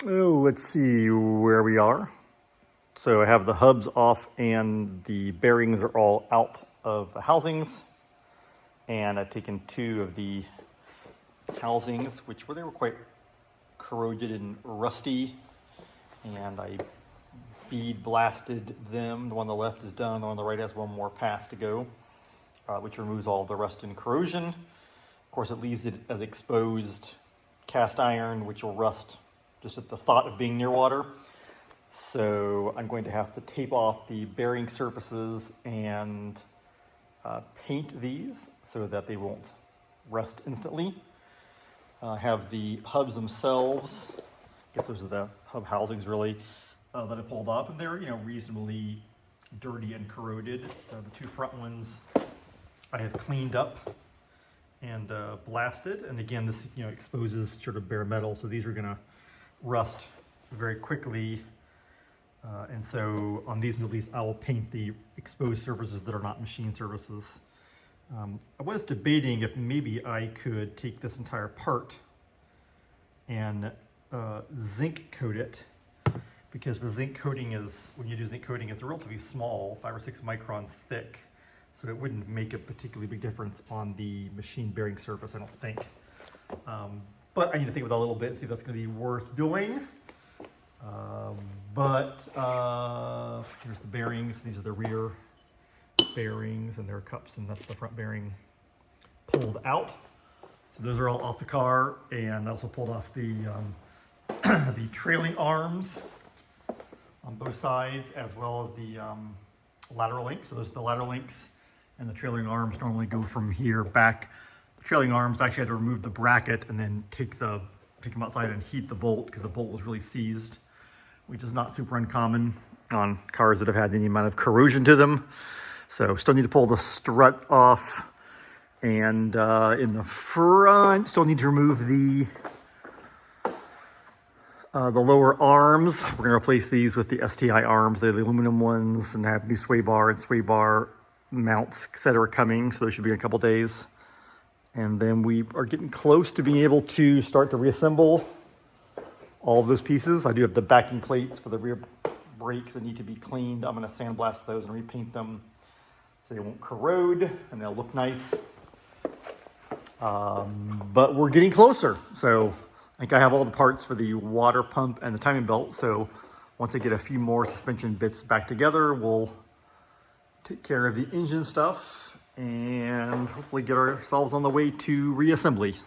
Oh, let's see where we are. So I have the hubs off and the bearings are all out of the housings. And I've taken two of the housings, they were quite corroded and rusty. And I bead blasted them. The one on the left is done, the one on the right has one more pass to go, which removes all the rust and corrosion. Of course, it leaves it as exposed cast iron, which will rust just at the thought of being near water. So I'm going to have to tape off the bearing surfaces and paint these so that they won't rust instantly. I have the hubs themselves. I guess those are the hub housings really that I pulled off, and they're reasonably dirty and corroded. The two front ones I have cleaned up and blasted, and again this exposes sort of bare metal, so these are going to rust very quickly. And so on these at least I will paint the exposed surfaces that are not machine surfaces. I was debating if maybe I could take this entire part and zinc coat it, because the zinc coating is, when you do zinc coating, it's relatively small, 5 or 6 microns thick, so it wouldn't make a particularly big difference on the machine bearing surface, I don't think. But I need to think about that a little bit and see if that's going to be worth doing. Here's the bearings. These are the rear bearings, and there are cups, and that's the front bearing pulled out. So those are all off the car, and I also pulled off the the trailing arms on both sides, as well as the lateral links. So those are the lateral links, and the trailing arms normally go from here back. The trailing arms, actually had to remove the bracket and then take them outside and heat the bolt, because the bolt was really seized, which is not super uncommon on cars that have had any amount of corrosion to them. So still need to pull the strut off, and in the front still need to remove the lower arms. We're going to replace these with the STI arms. They're the aluminum ones, and have new sway bar and sway bar mounts, etc. coming, so those should be in a couple days. And then we are getting close to being able to start to reassemble all of those pieces. I do have the backing plates for the rear brakes that need to be cleaned. I'm going to sandblast those and repaint them so they won't corrode and they'll look nice. But we're getting closer. So I think I have all the parts for the water pump and the timing belt. So once I get a few more suspension bits back together, we'll take care of the engine stuff and hopefully get ourselves on the way to reassembly.